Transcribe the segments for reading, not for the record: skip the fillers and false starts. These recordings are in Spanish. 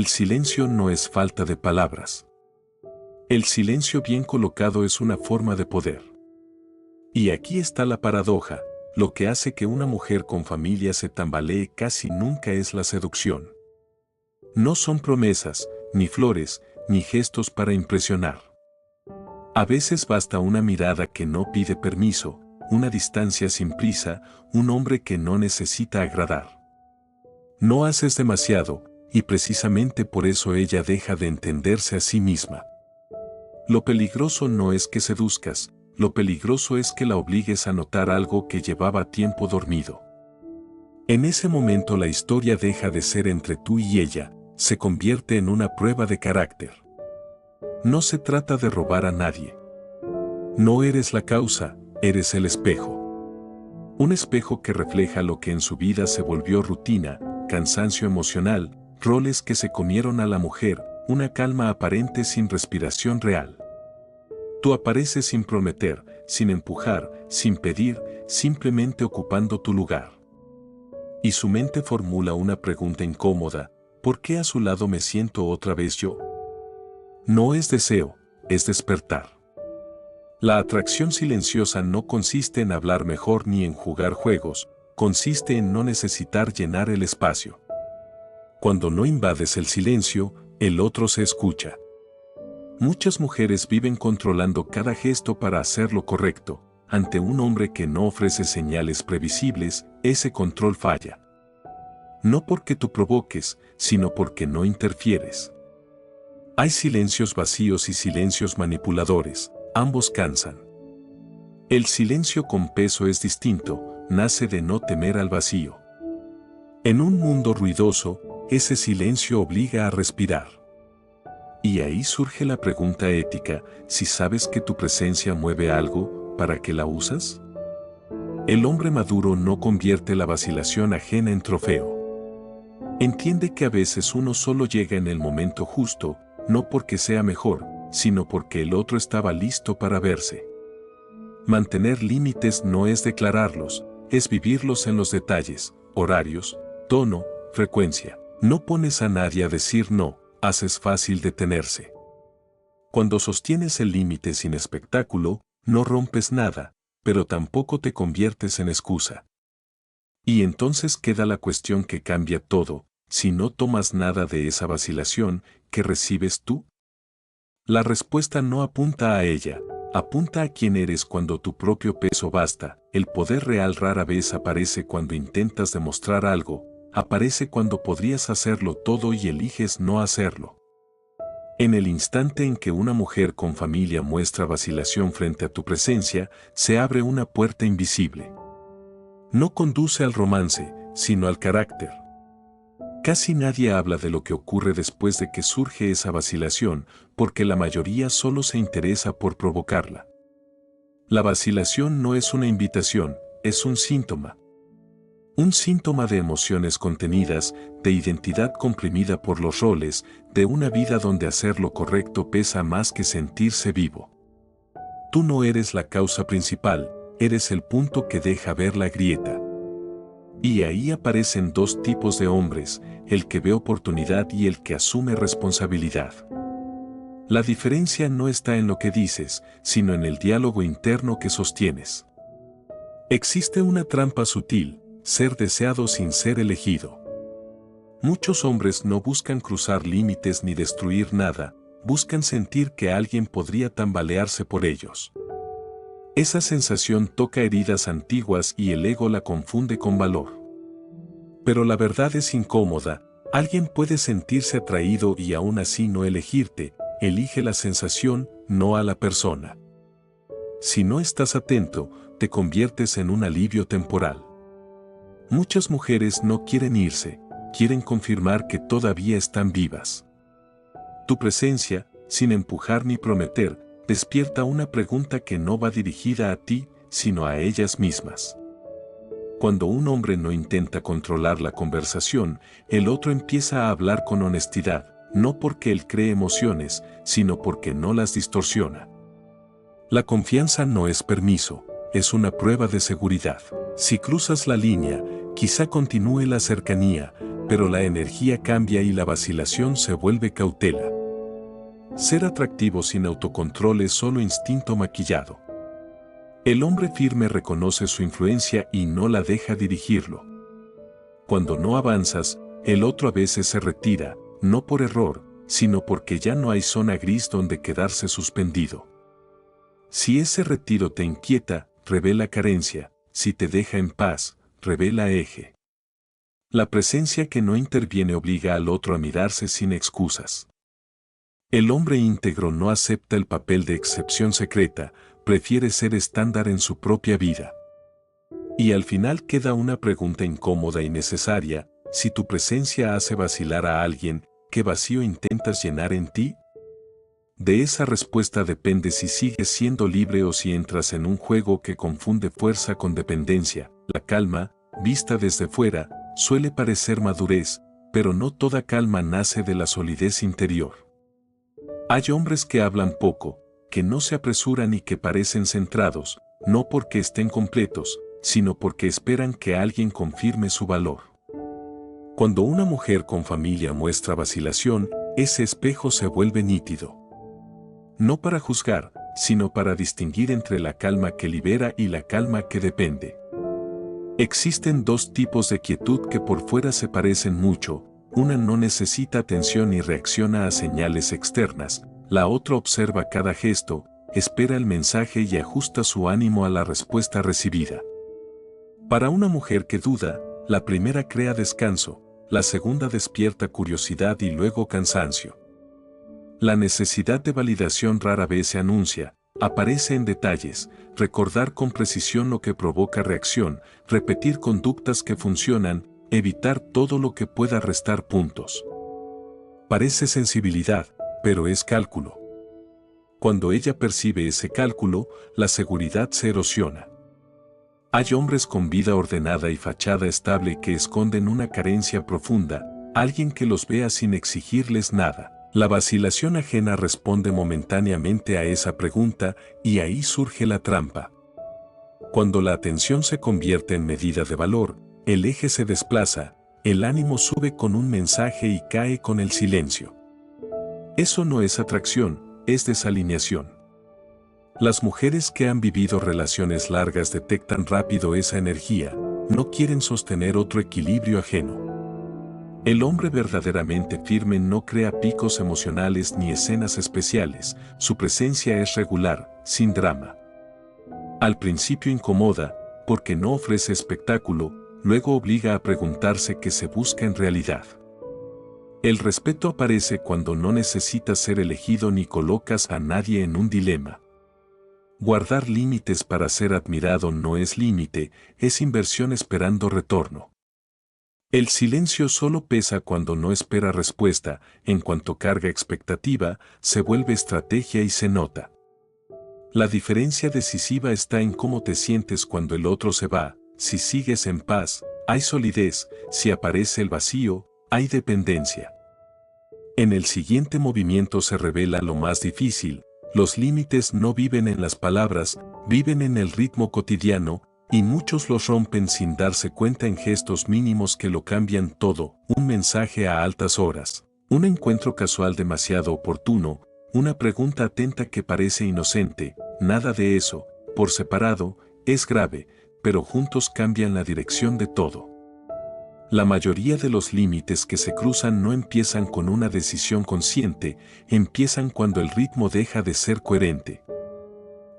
El silencio no es falta de palabras. El silencio bien colocado es una forma de poder. Y aquí está la paradoja: lo que hace que una mujer con familia se tambalee casi nunca es la seducción. No son promesas, ni flores, ni gestos para impresionar. A veces basta una mirada que no pide permiso, una distancia sin prisa, un hombre que no necesita agradar. No haces demasiado, y precisamente por eso ella deja de entenderse a sí misma. Lo peligroso no es que seduzcas, lo peligroso es que la obligues a notar algo que llevaba tiempo dormido. En ese momento la historia deja de ser entre tú y ella, se convierte en una prueba de carácter. No se trata de robar a nadie. No eres la causa, eres el espejo. Un espejo que refleja lo que en su vida se volvió rutina, cansancio emocional, roles que se comieron a la mujer, una calma aparente sin respiración real. Tú apareces sin prometer, sin empujar, sin pedir, simplemente ocupando tu lugar. Y su mente formula una pregunta incómoda: ¿por qué a su lado me siento otra vez yo? No es deseo, es despertar. La atracción silenciosa no consiste en hablar mejor ni en jugar juegos, consiste en no necesitar llenar el espacio. Cuando no invades el silencio, el otro se escucha. Muchas mujeres viven controlando cada gesto para hacer lo correcto. Ante un hombre que no ofrece señales previsibles, ese control falla. No porque tú provoques, sino porque no interfieres. Hay silencios vacíos y silencios manipuladores, ambos cansan. El silencio con peso es distinto, nace de no temer al vacío. En un mundo ruidoso, ese silencio obliga a respirar. Y ahí surge la pregunta ética: si sabes que tu presencia mueve algo, ¿para qué la usas? El hombre maduro no convierte la vacilación ajena en trofeo. Entiende que a veces uno solo llega en el momento justo, no porque sea mejor, sino porque el otro estaba listo para verse. Mantener límites no es declararlos, es vivirlos en los detalles, horarios, tono, frecuencia. No pones a nadie a decir no, haces fácil detenerse. Cuando sostienes el límite sin espectáculo, no rompes nada, pero tampoco te conviertes en excusa. Y entonces queda la cuestión que cambia todo: si no tomas nada de esa vacilación, ¿qué recibes tú? La respuesta no apunta a ella, apunta a quién eres cuando tu propio peso basta. El poder real rara vez aparece cuando intentas demostrar algo, aparece cuando podrías hacerlo todo y eliges no hacerlo. En el instante en que una mujer con familia muestra vacilación frente a tu presencia, se abre una puerta invisible. No conduce al romance, sino al carácter. Casi nadie habla de lo que ocurre después de que surge esa vacilación, porque la mayoría solo se interesa por provocarla. La vacilación no es una invitación, es un síntoma. Un síntoma de emociones contenidas, de identidad comprimida por los roles, de una vida donde hacer lo correcto pesa más que sentirse vivo. Tú no eres la causa principal, eres el punto que deja ver la grieta. Y ahí aparecen dos tipos de hombres: el que ve oportunidad y el que asume responsabilidad. La diferencia no está en lo que dices, sino en el diálogo interno que sostienes. Existe una trampa sutil: ser deseado sin ser elegido. Muchos hombres no buscan cruzar límites ni destruir nada, buscan sentir que alguien podría tambalearse por ellos. Esa sensación toca heridas antiguas y el ego la confunde con valor. Pero la verdad es incómoda: alguien puede sentirse atraído y aún así no elegirte. Elige la sensación, no a la persona. Si no estás atento, te conviertes en un alivio temporal. Muchas mujeres no quieren irse, quieren confirmar que todavía están vivas. Tu presencia, sin empujar ni prometer, despierta una pregunta que no va dirigida a ti, sino a ellas mismas. Cuando un hombre no intenta controlar la conversación, el otro empieza a hablar con honestidad, no porque él cree emociones, sino porque no las distorsiona. La confianza no es permiso, es una prueba de seguridad. Si cruzas la línea, quizá continúe la cercanía, pero la energía cambia y la vacilación se vuelve cautela. Ser atractivo sin autocontrol es solo instinto maquillado. El hombre firme reconoce su influencia y no la deja dirigirlo. Cuando no avanzas, el otro a veces se retira, no por error, sino porque ya no hay zona gris donde quedarse suspendido. Si ese retiro te inquieta, revela carencia; si te deja en paz, revela eje. La presencia que no interviene obliga al otro a mirarse sin excusas. El hombre íntegro no acepta el papel de excepción secreta, prefiere ser estándar en su propia vida. Y al final queda una pregunta incómoda y necesaria: si tu presencia hace vacilar a alguien, ¿qué vacío intentas llenar en ti? De esa respuesta depende si sigues siendo libre o si entras en un juego que confunde fuerza con dependencia. La calma, vista desde fuera, suele parecer madurez, pero no toda calma nace de la solidez interior. Hay hombres que hablan poco, que no se apresuran y que parecen centrados, no porque estén completos, sino porque esperan que alguien confirme su valor. Cuando una mujer con familia muestra vacilación, ese espejo se vuelve nítido. No para juzgar, sino para distinguir entre la calma que libera y la calma que depende. Existen dos tipos de quietud que por fuera se parecen mucho: una no necesita atención y reacciona a señales externas, la otra observa cada gesto, espera el mensaje y ajusta su ánimo a la respuesta recibida. Para una mujer que duda, la primera crea descanso, la segunda despierta curiosidad y luego cansancio. La necesidad de validación rara vez se anuncia, aparece en detalles: recordar con precisión lo que provoca reacción, repetir conductas que funcionan, evitar todo lo que pueda restar puntos. Parece sensibilidad, pero es cálculo. Cuando ella percibe ese cálculo, la seguridad se erosiona. Hay hombres con vida ordenada y fachada estable que esconden una carencia profunda, alguien que los vea sin exigirles nada. La vacilación ajena responde momentáneamente a esa pregunta, y ahí surge la trampa. Cuando la atención se convierte en medida de valor, el eje se desplaza, el ánimo sube con un mensaje y cae con el silencio. Eso no es atracción, es desalineación. Las mujeres que han vivido relaciones largas detectan rápido esa energía, no quieren sostener otro equilibrio ajeno. El hombre verdaderamente firme no crea picos emocionales ni escenas especiales, su presencia es regular, sin drama. Al principio incomoda, porque no ofrece espectáculo, luego obliga a preguntarse qué se busca en realidad. El respeto aparece cuando no necesitas ser elegido ni colocas a nadie en un dilema. Guardar límites para ser admirado no es límite, es inversión esperando retorno. El silencio solo pesa cuando no espera respuesta; en cuanto carga expectativa, se vuelve estrategia y se nota. La diferencia decisiva está en cómo te sientes cuando el otro se va. Si sigues en paz, hay solidez; si aparece el vacío, hay dependencia. En el siguiente movimiento se revela lo más difícil: los límites no viven en las palabras, viven en el ritmo cotidiano, y muchos los rompen sin darse cuenta en gestos mínimos que lo cambian todo: un mensaje a altas horas, un encuentro casual demasiado oportuno, una pregunta atenta que parece inocente. Nada de eso, por separado, es grave, pero juntos cambian la dirección de todo. La mayoría de los límites que se cruzan no empiezan con una decisión consciente, empiezan cuando el ritmo deja de ser coherente.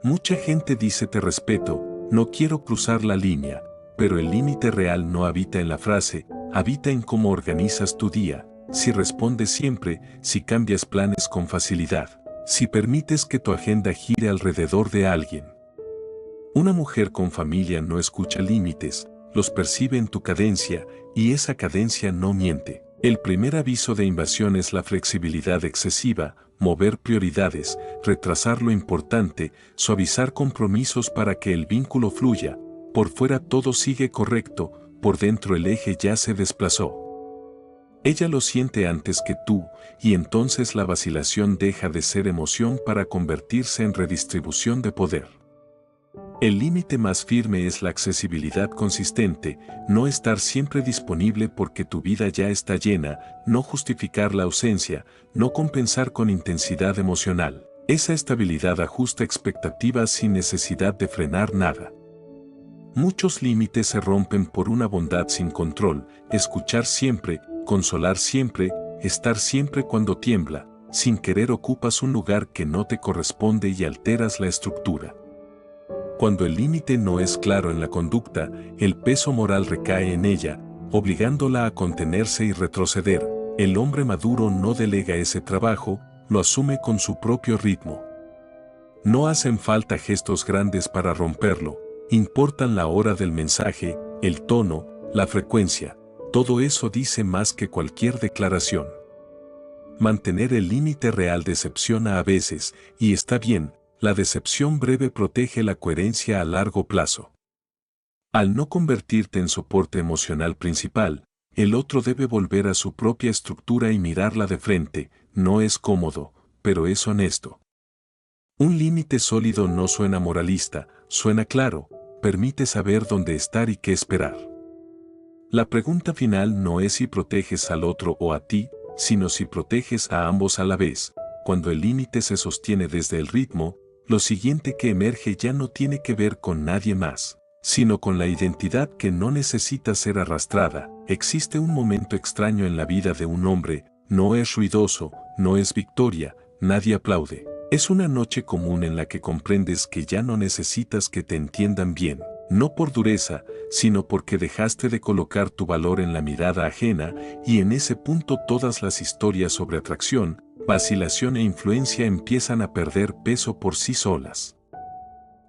Mucha gente dice te respeto, no quiero cruzar la línea, pero el límite real no habita en la frase, habita en cómo organizas tu día, si respondes siempre, si cambias planes con facilidad, si permites que tu agenda gire alrededor de alguien. Una mujer con familia no escucha límites, los percibe en tu cadencia, y esa cadencia no miente. El primer aviso de invasión es la flexibilidad excesiva, mover prioridades, retrasar lo importante, suavizar compromisos para que el vínculo fluya. Por fuera todo sigue correcto, por dentro el eje ya se desplazó. Ella lo siente antes que tú, y entonces la vacilación deja de ser emoción para convertirse en redistribución de poder. El límite más firme es la accesibilidad consistente, no estar siempre disponible porque tu vida ya está llena, no justificar la ausencia, no compensar con intensidad emocional. Esa estabilidad ajusta expectativas sin necesidad de frenar nada. Muchos límites se rompen por una bondad sin control, escuchar siempre, consolar siempre, estar siempre cuando tiembla, sin querer ocupas un lugar que no te corresponde y alteras la estructura. Cuando el límite no es claro en la conducta, el peso moral recae en ella, obligándola a contenerse y retroceder. El hombre maduro no delega ese trabajo, lo asume con su propio ritmo. No hacen falta gestos grandes para romperlo, importan la hora del mensaje, el tono, la frecuencia, todo eso dice más que cualquier declaración. Mantener el límite real decepciona a veces, y está bien. La decepción breve protege la coherencia a largo plazo. Al no convertirte en soporte emocional principal, el otro debe volver a su propia estructura y mirarla de frente. No es cómodo, pero es honesto. Un límite sólido no suena moralista, suena claro, permite saber dónde estar y qué esperar. La pregunta final no es si proteges al otro o a ti, sino si proteges a ambos a la vez. Cuando el límite se sostiene desde el ritmo, lo siguiente que emerge ya no tiene que ver con nadie más, sino con la identidad que no necesita ser arrastrada. Existe un momento extraño en la vida de un hombre, no es ruidoso, no es victoria, nadie aplaude. Es una noche común en la que comprendes que ya no necesitas que te entiendan bien, no por dureza, sino porque dejaste de colocar tu valor en la mirada ajena, y en ese punto todas las historias sobre atracción, vacilación e influencia empiezan a perder peso por sí solas.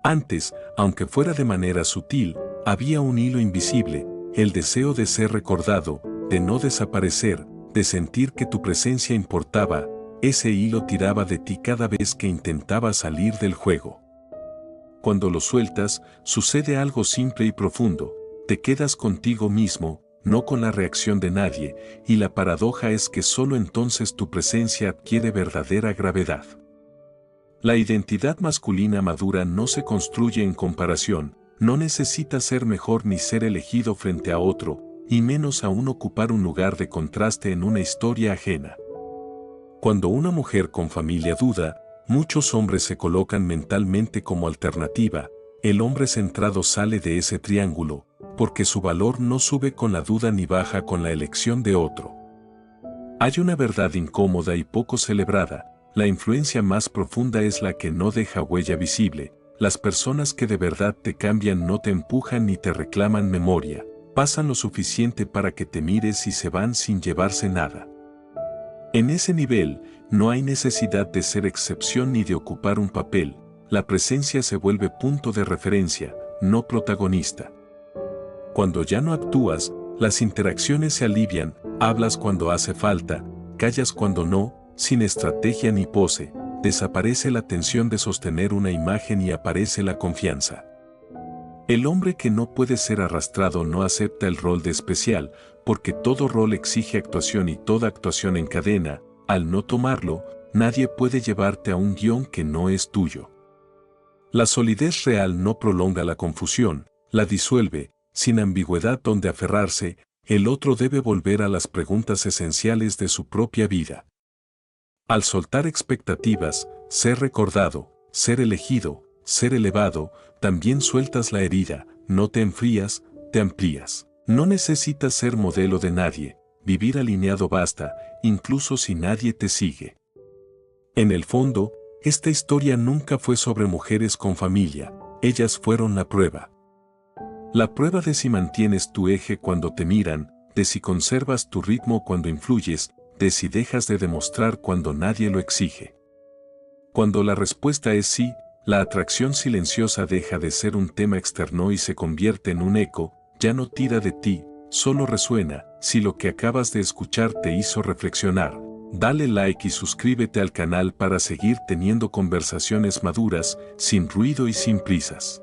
Antes, aunque fuera de manera sutil, había un hilo invisible, el deseo de ser recordado, de no desaparecer, de sentir que tu presencia importaba. Ese hilo tiraba de ti cada vez que intentabas salir del juego. Cuando lo sueltas, sucede algo simple y profundo, te quedas contigo mismo, no con la reacción de nadie, y la paradoja es que solo entonces tu presencia adquiere verdadera gravedad. La identidad masculina madura no se construye en comparación, no necesita ser mejor ni ser elegido frente a otro, y menos aún ocupar un lugar de contraste en una historia ajena. Cuando una mujer con familia duda, muchos hombres se colocan mentalmente como alternativa, el hombre centrado sale de ese triángulo, porque su valor no sube con la duda ni baja con la elección de otro. Hay una verdad incómoda y poco celebrada, la influencia más profunda es la que no deja huella visible, las personas que de verdad te cambian no te empujan ni te reclaman memoria, pasan lo suficiente para que te mires y se van sin llevarse nada. En ese nivel, no hay necesidad de ser excepción ni de ocupar un papel, la presencia se vuelve punto de referencia, no protagonista. Cuando ya no actúas, las interacciones se alivian, hablas cuando hace falta, callas cuando no, sin estrategia ni pose, desaparece la tensión de sostener una imagen y aparece la confianza. El hombre que no puede ser arrastrado no acepta el rol de especial, porque todo rol exige actuación y toda actuación encadena. Al no tomarlo, nadie puede llevarte a un guión que no es tuyo. La solidez real no prolonga la confusión, la disuelve, sin ambigüedad donde aferrarse, el otro debe volver a las preguntas esenciales de su propia vida. Al soltar expectativas, ser recordado, ser elegido, ser elevado, también sueltas la herida, no te enfrías, te amplías. No necesitas ser modelo de nadie, vivir alineado basta, incluso si nadie te sigue. En el fondo, esta historia nunca fue sobre mujeres con familia, ellas fueron la prueba. La prueba de si mantienes tu eje cuando te miran, de si conservas tu ritmo cuando influyes, de si dejas de demostrar cuando nadie lo exige. Cuando la respuesta es sí, la atracción silenciosa deja de ser un tema externo y se convierte en un eco, ya no tira de ti, solo resuena. Si lo que acabas de escuchar te hizo reflexionar, dale like y suscríbete al canal para seguir teniendo conversaciones maduras, sin ruido y sin prisas.